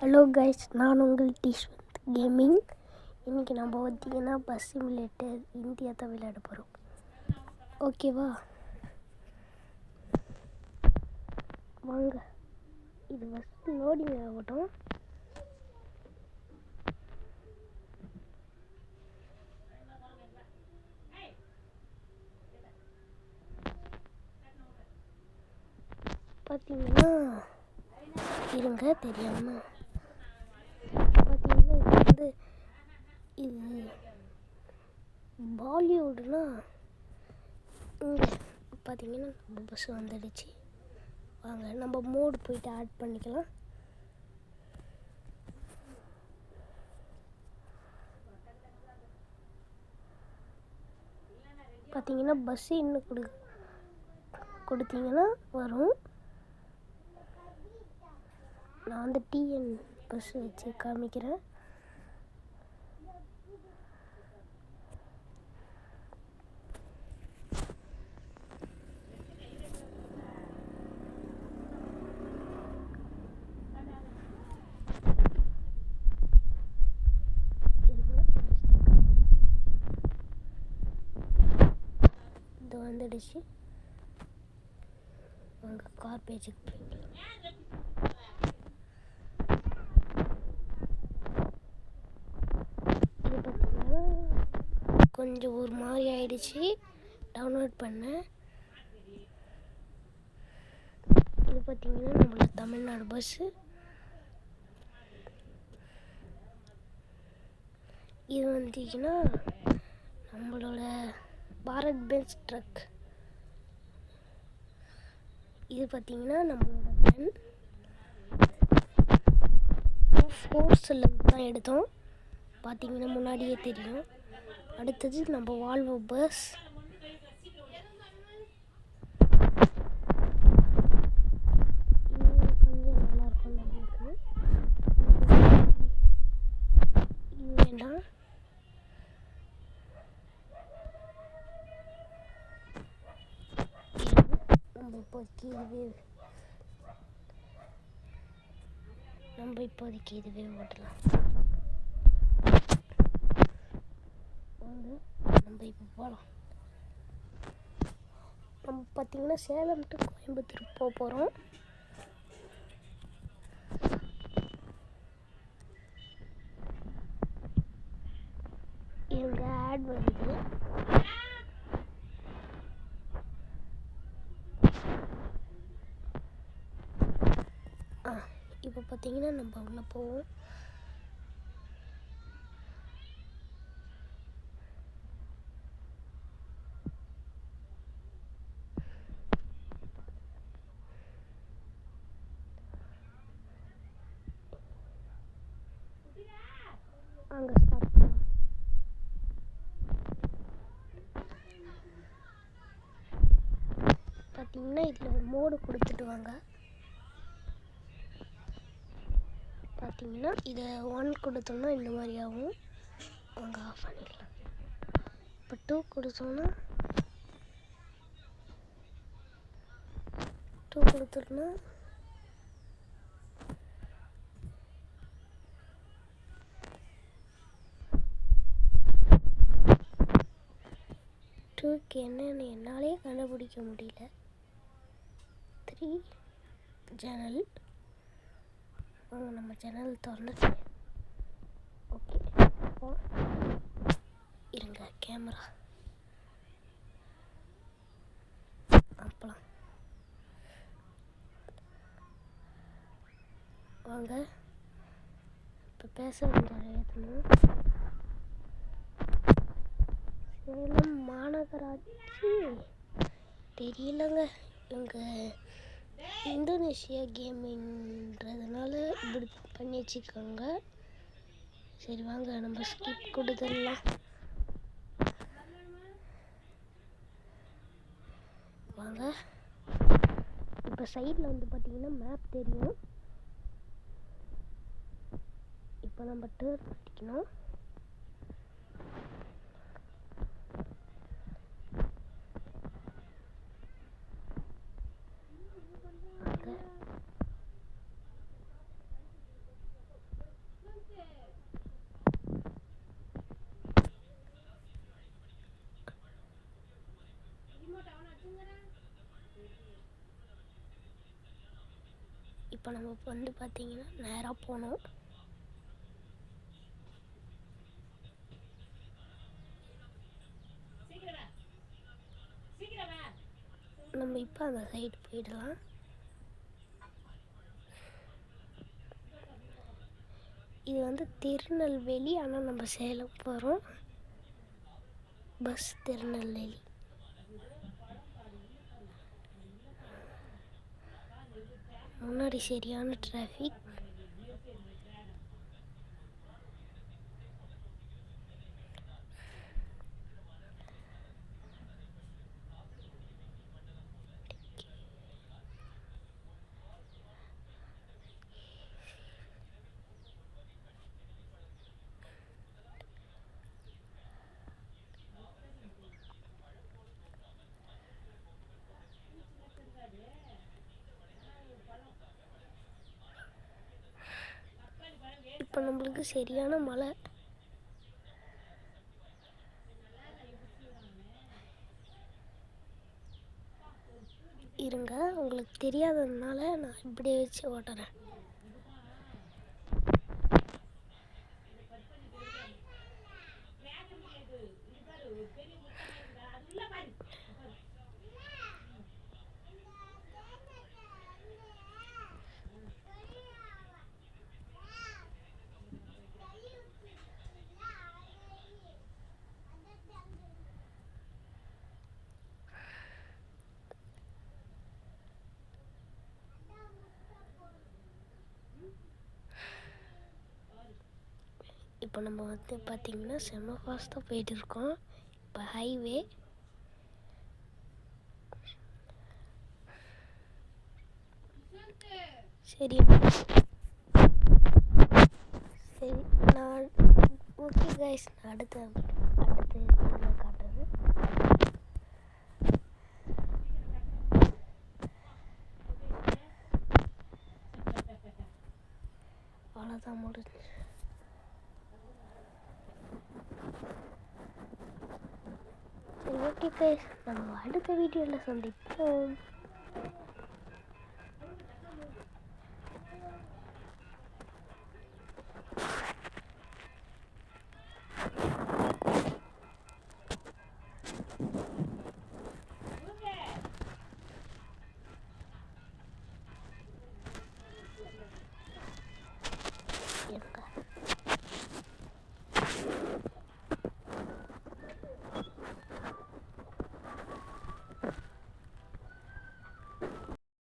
Hello guys, நான் உங்கள் டிஷ்வந்த் gaming. இன்றைக்கி நம்ம பார்த்திங்கன்னா பஸ் சிமுலேட்டர் இந்தியா தான் விளையாட போகிறோம். ஓகேவா, வாங்க. இது ஃபஸ்ட்டு லோடிங் ஆகட்டும். பார்த்தீங்கன்னா இருங்க, தெரியாமல் பார்த்தீங்கன்னா இப்போ வந்து இது பாலிவுட்னா இங்கே பார்த்தீங்கன்னா நம்ம பஸ் வந்துடுச்சு. வாங்க நம்ம மோடு போயிட்டு ஆட் பண்ணிக்கலாம். பார்த்தீங்கன்னா பஸ்ஸு இன்னும் கொடுத்தீங்கன்னா வரும். நான் வந்து டிஎன் பஸ் வச்சு காமிக்கிறேன். இது வந்துடுச்சு. உங்கள் கார் பேஜுக்கு போய்க்கலாம். இது பார்த்தீங்கன்னா கொஞ்சம் ஒரு மாதிரி ஆயிடுச்சு. டவுன்லோட் பண்ணேன். இது பார்த்தீங்கன்னா நம்மளோட தமிழ்நாடு பஸ்ஸு. இது வந்துச்சுன்னா நம்மளோட பாரத் பென்ஸ் ட்ரக். இது பார்த்தீங்கன்னா நம்மளோட பென் 4 தான் எடுத்தோம். பார்த்தீங்கன்னா முன்னாடியே தெரியும். அடுத்தது நம்ம வால்வோ பஸ். இது கொஞ்சம் நல்லாயிருக்கும் நம்மளுக்கு. இது வேண்டாம். நம்ம இப்போதைக்கு இதுவே ஓட்டலாம். நம்ம இப்போ போகலாம். நம்ம பார்த்தீங்கன்னா சேலம் டு கோயம்புத்தூர் போக போகிறோம். இவங்க ஆட் வருது. இப்போ பார்த்தீங்கன்னா நம்ம உள்ள போவோம். அங்கே ஸ்டாப் பண்ணலாம். பார்த்தீங்கன்னா இதில் ஒரு மோடு கொடுத்துட்டு வாங்க. பார்த்தீங்கன்னா இதை 1 கொடுத்தோம்னா இந்த மாதிரி ஆகும். அங்கே ஆஃப் பண்ணிடலாம். இப்போ 2 கொடுத்தோம்னா 2 கொடுத்துட்டோம்னா டூக்கு என்னன்னு என்னாலே கண்டுபிடிக்க முடியல. 3 சேனல். நம்ம சேனல் திறந்துட்டு ஓகே இருங்க, கேமரா அப்பலாம் வாங்க. இப்போ பேச வேண்டிய சேலம் மாநகராட்சி தெரியலங்க. இவங்க இந்தோனேஷியா கேமிங்கிறதுனால இப்படி பண்ணி வச்சுக்கோங்க. சரி வாங்க, நம்ம ஸ்கிப் கொடுத்துடலாம். வாங்க. இப்போ சைடில் வந்து பார்த்தீங்கன்னா மேப் தெரியும். இப்போ நம்ம டேர்ன் பண்ணிக்கணும். இப்போ நம்ம வந்து பார்த்திங்கன்னா நேராக போனோம். நம்ம இப்போ அந்த சைடு போயிடலாம். இது வந்து திருநெல்வேலி, ஆனால் நம்ம சேலம் போகிறோம். பஸ் திருநெல்வேலி. முன்னாடி சரியான டிராஃபிக். இப்போ நம்மளுக்கு சரியான மழை. இருங்க, உங்களுக்கு தெரியாததுனால நான் இப்படியே வச்சு ஓட்டுறேன். இப்போ நம்ம வந்து பார்த்திங்கன்னா செம்ம ஃபாஸ்ட்டாக போயிட்டு இருக்கோம். இப்போ ஹைவே. சரி நான் ஓகே கைஸ், நான் அடுத்த இதில் காட்டுறது. அவ்வளோதான், முடிஞ்சு. சரி ஓகே கைஸ், நம்ம அடுத்த வீடியோவில் சந்திப்போம்.